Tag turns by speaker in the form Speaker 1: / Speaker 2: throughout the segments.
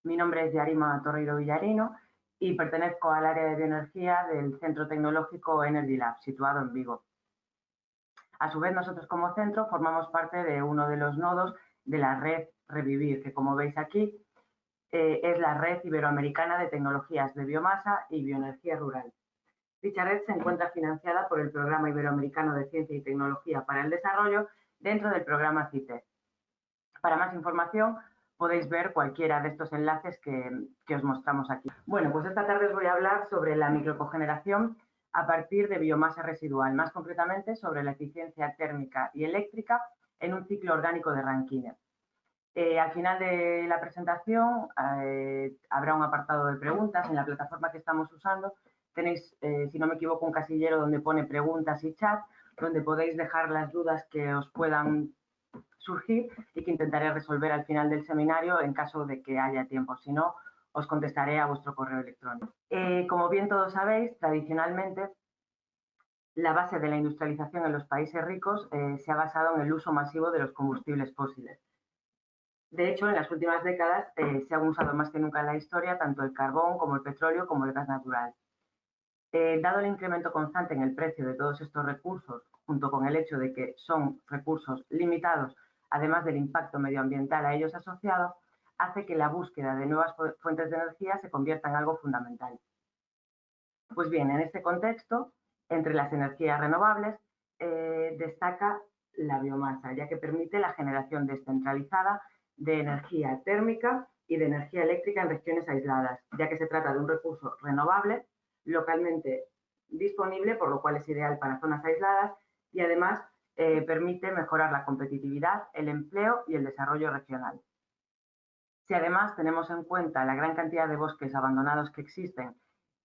Speaker 1: Mi nombre es Yarima Torreiro Villarino y pertenezco al área de bioenergía del Centro Tecnológico Energy Lab, situado en Vigo. A su vez, nosotros como centro formamos parte de uno de los nodos de la red Revivir, que como veis aquí es la Red Iberoamericana de Tecnologías de Biomasa y Bioenergía Rural. Dicha red se encuentra financiada por el Programa Iberoamericano de Ciencia y Tecnología para el Desarrollo dentro del programa CITES. Para más información podéis ver cualquiera de estos enlaces que os mostramos aquí. Bueno, pues esta tarde os voy a hablar sobre la microcogeneración a partir de biomasa residual, más concretamente sobre la eficiencia térmica y eléctrica en un ciclo orgánico de Rankine. Al final de la presentación habrá un apartado de preguntas. En la plataforma que estamos usando tenéis, si no me equivoco, un casillero donde pone preguntas y chat, donde podéis dejar las dudas que os puedan surgir y que intentaré resolver al final del seminario en caso de que haya tiempo. Si no, os contestaré a vuestro correo electrónico. Como bien todos sabéis, tradicionalmente la base de la industrialización en los países ricos se ha basado en el uso masivo de los combustibles fósiles. De hecho, en las últimas décadas se han usado más que nunca en la historia tanto el carbón como el petróleo como el gas natural. Dado el incremento constante en el precio de todos estos recursos, junto con el hecho de que son recursos limitados, además del impacto medioambiental a ellos asociado, hace que la búsqueda de nuevas fuentes de energía se convierta en algo fundamental. Pues bien, en este contexto, entre las energías renovables, destaca la biomasa, ya que permite la generación descentralizada de energía térmica y de energía eléctrica en regiones aisladas, ya que se trata de un recurso renovable, localmente disponible, por lo cual es ideal para zonas aisladas y además permite mejorar la competitividad, el empleo y el desarrollo regional. Si además tenemos en cuenta la gran cantidad de bosques abandonados que existen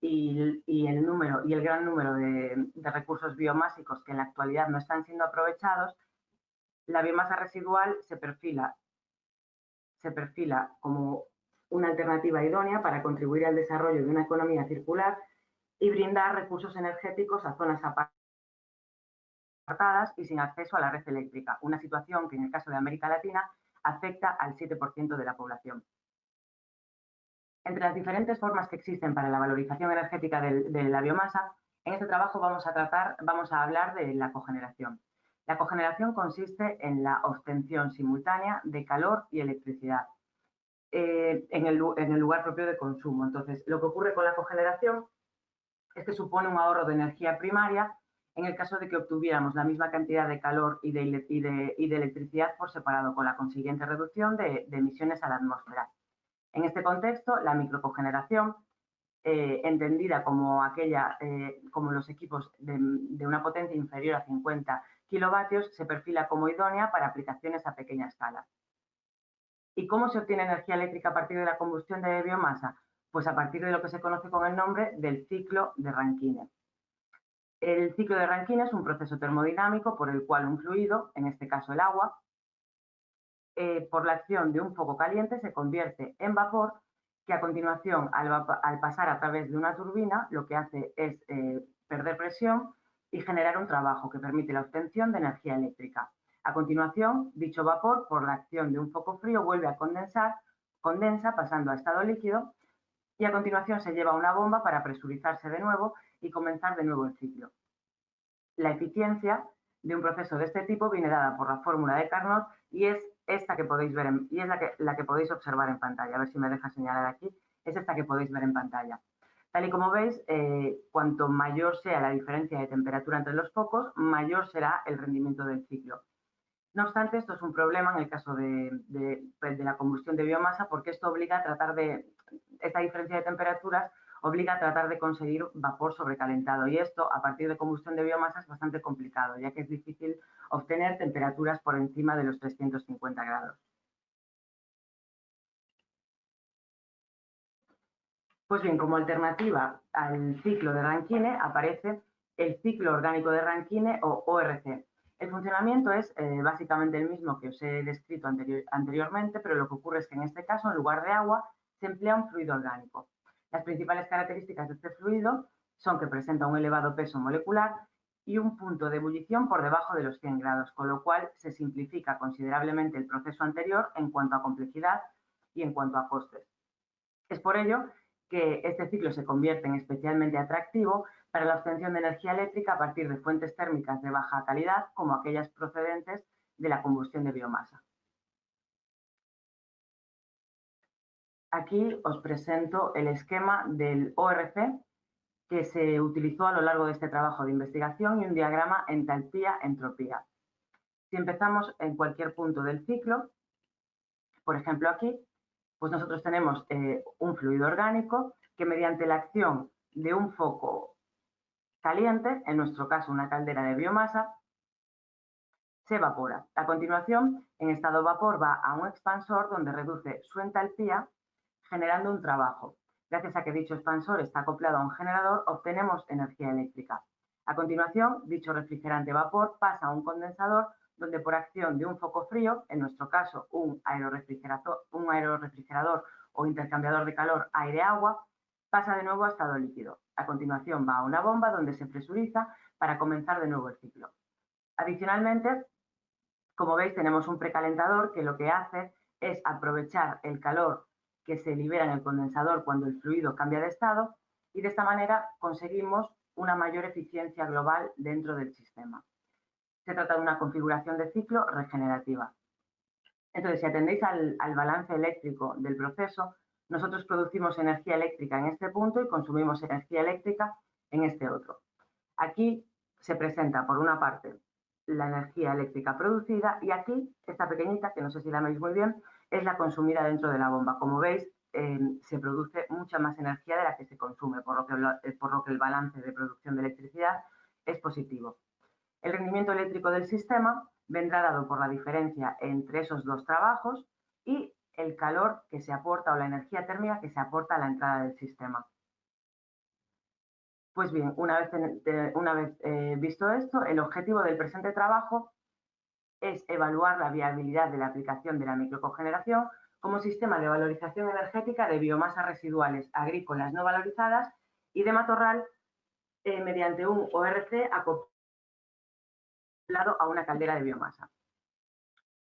Speaker 1: y el gran número de recursos biomásicos que en la actualidad no están siendo aprovechados, la biomasa residual se perfila como una alternativa idónea para contribuir al desarrollo de una economía circular y brindar recursos energéticos a zonas apartadas y sin acceso a la red eléctrica, una situación que en el caso de América Latina afecta al 7% de la población. Entre las diferentes formas que existen para la valorización energética de la biomasa, en este trabajo vamos a hablar de la cogeneración. La cogeneración consiste en la obtención simultánea de calor y electricidad en el lugar propio de consumo. Entonces, lo que ocurre con la cogeneración es que supone un ahorro de energía primaria en el caso de que obtuviéramos la misma cantidad de calor y de electricidad por separado, con la consiguiente reducción de emisiones a la atmósfera. En este contexto, la microcogeneración, entendida como como los equipos de una potencia inferior a 50 kilovatios, se perfila como idónea para aplicaciones a pequeña escala. ¿Y cómo se obtiene energía eléctrica a partir de la combustión de biomasa? Pues a partir de lo que se conoce con el nombre del ciclo de Rankine. El ciclo de Rankine es un proceso termodinámico por el cual un fluido, en este caso el agua, por la acción de un foco caliente se convierte en vapor, que a continuación, al pasar a través de una turbina, lo que hace es perder presión y generar un trabajo que permite la obtención de energía eléctrica. A continuación, dicho vapor, por la acción de un foco frío, vuelve a condensa pasando a estado líquido y a continuación se lleva a una bomba para presurizarse de nuevo y comenzar de nuevo el ciclo. La eficiencia de un proceso de este tipo viene dada por la fórmula de Carnot y es esta que podéis ver y es la que podéis observar en pantalla. A ver si me deja señalar aquí. Es esta que podéis ver en pantalla. Tal y como veis, cuanto mayor sea la diferencia de temperatura entre los focos, mayor será el rendimiento del ciclo. No obstante, esto es un problema en el caso de la combustión de biomasa, porque esto obliga a tratar esta diferencia de temperaturas obliga a tratar de conseguir vapor sobrecalentado y esto a partir de combustión de biomasa es bastante complicado, ya que es difícil obtener temperaturas por encima de los 350 grados. Pues bien, como alternativa al ciclo de Rankine aparece el ciclo orgánico de Rankine o ORC. El funcionamiento es básicamente el mismo que os he descrito anteriormente, pero lo que ocurre es que en este caso, en lugar de agua, se emplea un fluido orgánico. Las principales características de este fluido son que presenta un elevado peso molecular y un punto de ebullición por debajo de los 100 grados, con lo cual se simplifica considerablemente el proceso anterior en cuanto a complejidad y en cuanto a costes. Es por ello que este ciclo se convierte en especialmente atractivo para la obtención de energía eléctrica a partir de fuentes térmicas de baja calidad, como aquellas procedentes de la combustión de biomasa. Aquí os presento el esquema del ORC que se utilizó a lo largo de este trabajo de investigación y un diagrama entalpía-entropía. Si empezamos en cualquier punto del ciclo, por ejemplo aquí, pues nosotros tenemos un fluido orgánico que mediante la acción de un foco caliente, en nuestro caso una caldera de biomasa, se evapora. A continuación, en estado vapor va a un expansor donde reduce su entalpía generando un trabajo. Gracias a que dicho expansor está acoplado a un generador, obtenemos energía eléctrica. A continuación, dicho refrigerante vapor pasa a un condensador donde por acción de un foco frío, en nuestro caso un aerorefrigerador o intercambiador de calor aire-agua, pasa de nuevo a estado líquido. A continuación va a una bomba donde se presuriza para comenzar de nuevo el ciclo. Adicionalmente, como veis, tenemos un precalentador que lo que hace es aprovechar el calor que se libera en el condensador cuando el fluido cambia de estado y de esta manera conseguimos una mayor eficiencia global dentro del sistema. Se trata de una configuración de ciclo regenerativa. Entonces, si atendéis al balance eléctrico del proceso, nosotros producimos energía eléctrica en este punto y consumimos energía eléctrica en este otro. Aquí se presenta, por una parte, la energía eléctrica producida y aquí, esta pequeñita, que no sé si la veis muy bien, es la consumida dentro de la bomba. Como veis, se produce mucha más energía de la que se consume, por lo que el balance de producción de electricidad es positivo. El rendimiento eléctrico del sistema vendrá dado por la diferencia entre esos dos trabajos y el calor que se aporta o la energía térmica que se aporta a la entrada del sistema. Pues bien, una vez visto esto, el objetivo del presente trabajo es evaluar la viabilidad de la aplicación de la microcogeneración como sistema de valorización energética de biomasas residuales agrícolas no valorizadas y de matorral mediante un ORC acoplado a una caldera de biomasa.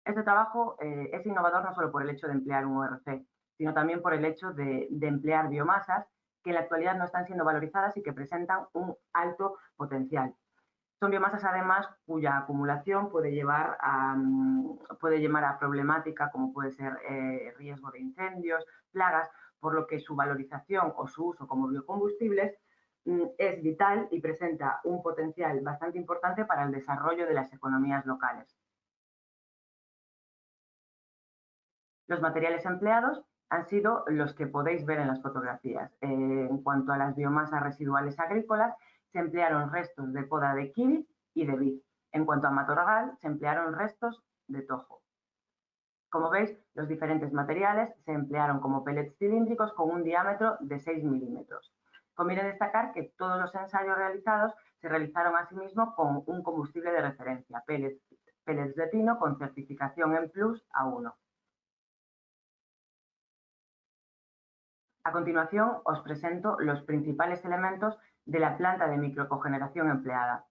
Speaker 1: Este trabajo es innovador no solo por el hecho de emplear un ORC, sino también por el hecho de emplear biomasas que en la actualidad no están siendo valorizadas y que presentan un alto potencial. Son biomasas, además, cuya acumulación puede llevar a problemática como puede ser riesgo de incendios, plagas, por lo que su valorización o su uso como biocombustibles es vital y presenta un potencial bastante importante para el desarrollo de las economías locales. Los materiales empleados han sido los que podéis ver en las fotografías. En cuanto a las biomasas residuales agrícolas, se emplearon restos de poda de kiwi y de vid. En cuanto a matorral, se emplearon restos de tojo. Como veis, los diferentes materiales se emplearon como pellets cilíndricos con un diámetro de 6 milímetros. Conviene destacar que todos los ensayos realizados se realizaron asimismo con un combustible de referencia, pellets de pino con certificación en Plus A1. A continuación, os presento los principales elementos de la planta de microcogeneración empleada.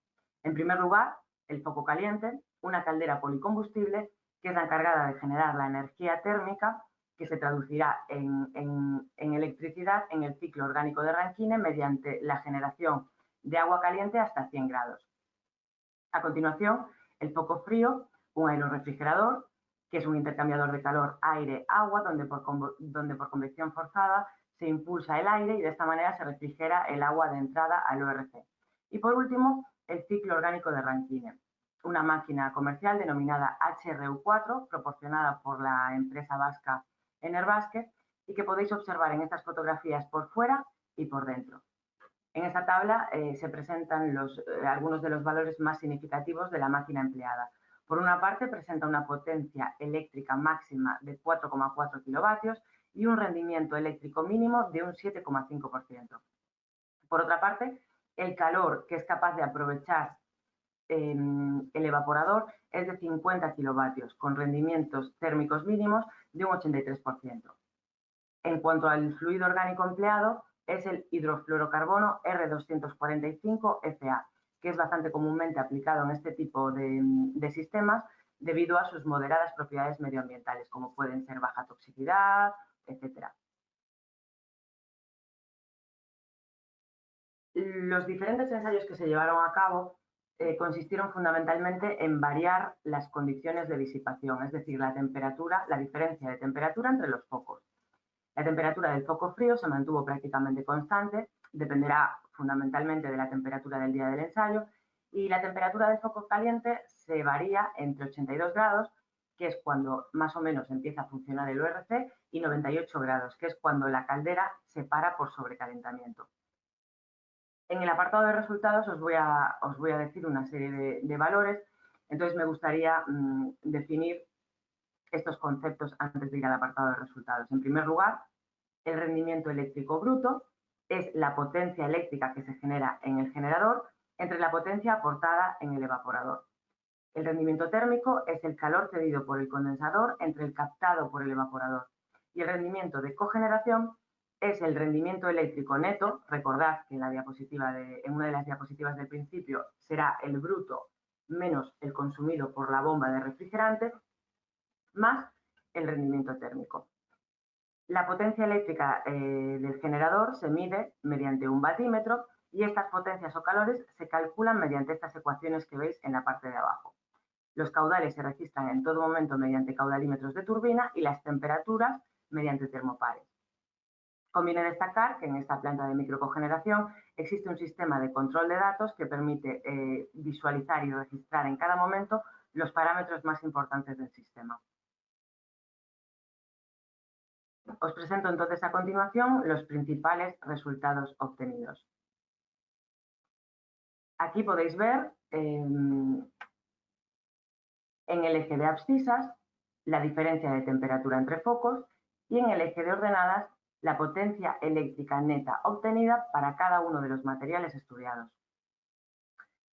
Speaker 1: En primer lugar, el foco caliente, una caldera policombustible que es la encargada de generar la energía térmica que se traducirá en electricidad en el ciclo orgánico de Rankine mediante la generación de agua caliente hasta 100 grados. A continuación, el foco frío, un aerorefrigerador, que es un intercambiador de calor aire-agua, donde por convección forzada se impulsa el aire y de esta manera se refrigera el agua de entrada al ORC. Y por último, el ciclo orgánico de Rankine, una máquina comercial denominada HRU4, proporcionada por la empresa vasca Enerbasque y que podéis observar en estas fotografías por fuera y por dentro. En esta tabla se presentan algunos de los valores más significativos de la máquina empleada. Por una parte, presenta una potencia eléctrica máxima de 4,4 kilovatios y un rendimiento eléctrico mínimo de un 7,5%. Por otra parte, el calor que es capaz de aprovechar el evaporador es de 50 kilovatios, con rendimientos térmicos mínimos de un 83%. En cuanto al fluido orgánico empleado, es el hidrofluorocarbono R245FA, que es bastante comúnmente aplicado en este tipo de sistemas debido a sus moderadas propiedades medioambientales, como pueden ser baja toxicidad, etc. Los diferentes ensayos que se llevaron a cabo consistieron fundamentalmente en variar las condiciones de disipación, es decir, la temperatura, la diferencia de temperatura entre los focos. La temperatura del foco frío se mantuvo prácticamente constante, dependerá fundamentalmente de la temperatura del día del ensayo, y la temperatura del foco caliente se varía entre 82 grados, que es cuando más o menos empieza a funcionar el ORC, y 98 grados, que es cuando la caldera se para por sobrecalentamiento. En el apartado de resultados os voy a decir una serie de valores, entonces me gustaría definir estos conceptos antes de ir al apartado de resultados. En primer lugar, el rendimiento eléctrico bruto es la potencia eléctrica que se genera en el generador entre la potencia aportada en el evaporador. El rendimiento térmico es el calor cedido por el condensador entre el captado por el evaporador. Y el rendimiento de cogeneración es el rendimiento eléctrico neto. Recordad que en una de las diapositivas del principio será el bruto menos el consumido por la bomba de refrigerante más el rendimiento térmico. La potencia eléctrica del generador se mide mediante un batímetro y estas potencias o calores se calculan mediante estas ecuaciones que veis en la parte de abajo. Los caudales se registran en todo momento mediante caudalímetros de turbina y las temperaturas mediante termopares. Conviene destacar que en esta planta de microcogeneración existe un sistema de control de datos que permite visualizar y registrar en cada momento los parámetros más importantes del sistema. Os presento entonces a continuación los principales resultados obtenidos. Aquí podéis ver en el eje de abscisas la diferencia de temperatura entre focos y en el eje de ordenadas la potencia eléctrica neta obtenida para cada uno de los materiales estudiados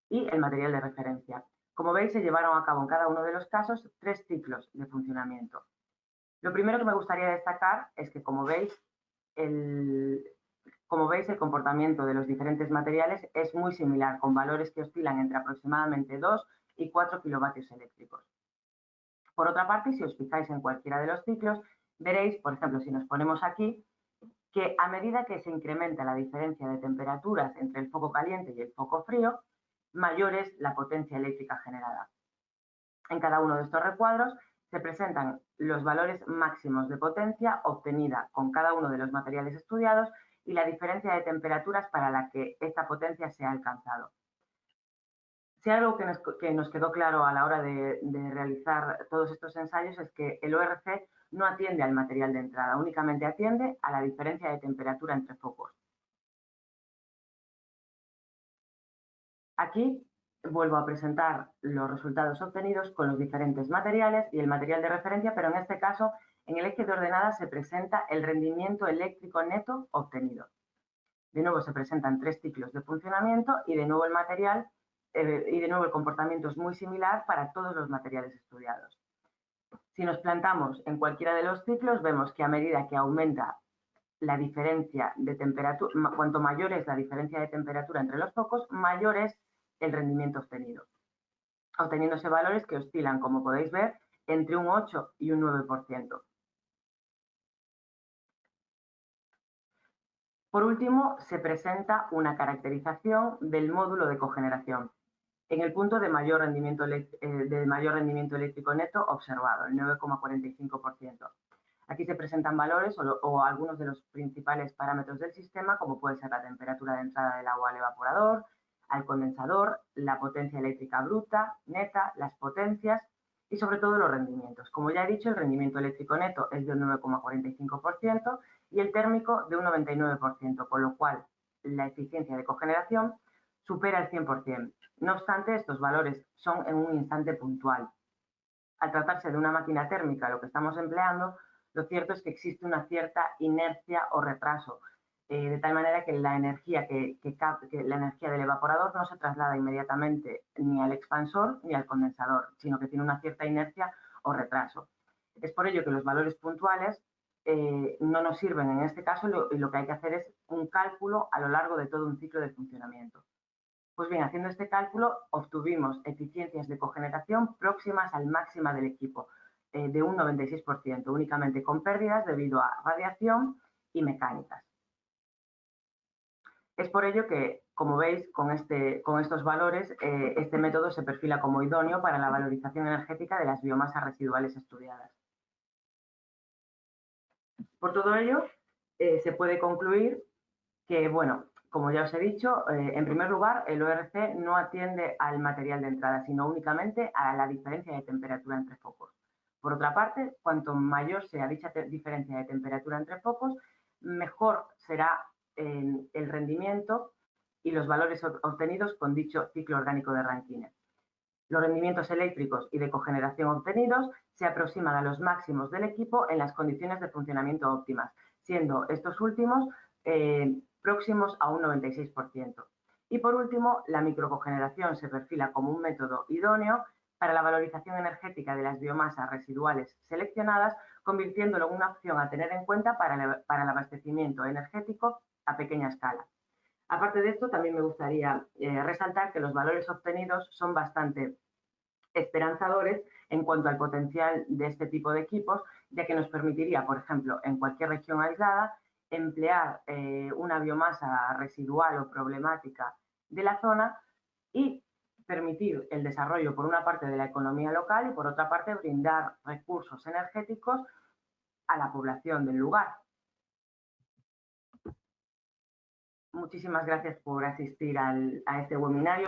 Speaker 1: y el material de referencia. Como veis, se llevaron a cabo en cada uno de los casos 3 ciclos de funcionamiento. Lo primero que me gustaría destacar es que, como veis, el comportamiento de los diferentes materiales es muy similar, con valores que oscilan entre aproximadamente 2 y 4 kilovatios eléctricos. Por otra parte, si os fijáis en cualquiera de los ciclos, veréis, por ejemplo, si nos ponemos aquí, que a medida que se incrementa la diferencia de temperaturas entre el foco caliente y el foco frío, mayor es la potencia eléctrica generada. En cada uno de estos recuadros se presentan los valores máximos de potencia obtenida con cada uno de los materiales estudiados y la diferencia de temperaturas para la que esta potencia se ha alcanzado. Si algo que nos quedó claro a la hora de realizar todos estos ensayos es que el ORC no atiende al material de entrada, únicamente atiende a la diferencia de temperatura entre focos. Aquí vuelvo a presentar los resultados obtenidos con los diferentes materiales y el material de referencia, pero en este caso, en el eje de ordenadas se presenta el rendimiento eléctrico neto obtenido. De nuevo se presentan 3 ciclos de funcionamiento y de nuevo el comportamiento es muy similar para todos los materiales estudiados. Si nos plantamos en cualquiera de los ciclos, vemos que a medida que aumenta la diferencia de temperatura, cuanto mayor es la diferencia de temperatura entre los focos, mayor es el rendimiento obtenido, obteniéndose valores que oscilan, como podéis ver, entre un 8 y un 9%. Por último, se presenta una caracterización del módulo de cogeneración en el punto de mayor rendimiento eléctrico neto observado, el 9,45%. Aquí se presentan valores o algunos de los principales parámetros del sistema, como puede ser la temperatura de entrada del agua al evaporador, al condensador, la potencia eléctrica bruta, neta, las potencias y sobre todo los rendimientos. Como ya he dicho, el rendimiento eléctrico neto es de un 9,45% y el térmico de un 99%, con lo cual la eficiencia de cogeneración supera el 100%. No obstante, estos valores son en un instante puntual. Al tratarse de una máquina térmica, lo que estamos empleando, lo cierto es que existe una cierta inercia o retraso, de tal manera que la energía del evaporador no se traslada inmediatamente ni al expansor ni al condensador, sino que tiene una cierta inercia o retraso. Es por ello que los valores puntuales no nos sirven en este caso y lo que hay que hacer es un cálculo a lo largo de todo un ciclo de funcionamiento. Pues bien, haciendo este cálculo obtuvimos eficiencias de cogeneración próximas al máxima del equipo, de un 96%, únicamente con pérdidas debido a radiación y mecánicas. Es por ello que, como veis, con estos valores, este método se perfila como idóneo para la valorización energética de las biomasas residuales estudiadas. Por todo ello, se puede concluir que, bueno, como ya os he dicho, en primer lugar, el ORC no atiende al material de entrada, sino únicamente a la diferencia de temperatura entre focos. Por otra parte, cuanto mayor sea dicha diferencia de temperatura entre focos, mejor será el rendimiento y los valores obtenidos con dicho ciclo orgánico de Rankine. Los rendimientos eléctricos y de cogeneración obtenidos se aproximan a los máximos del equipo en las condiciones de funcionamiento óptimas, siendo estos últimos próximos a un 96%. Y por último, la microcogeneración se perfila como un método idóneo para la valorización energética de las biomasas residuales seleccionadas, convirtiéndolo en una opción a tener en cuenta para el abastecimiento energético a pequeña escala. Aparte de esto, también me gustaría resaltar que los valores obtenidos son bastante esperanzadores en cuanto al potencial de este tipo de equipos, ya que nos permitiría, por ejemplo, en cualquier región aislada, emplear una biomasa residual o problemática de la zona y permitir el desarrollo, por una parte, de la economía local y, por otra parte, brindar recursos energéticos a la población del lugar. Muchísimas gracias por asistir a este webinario.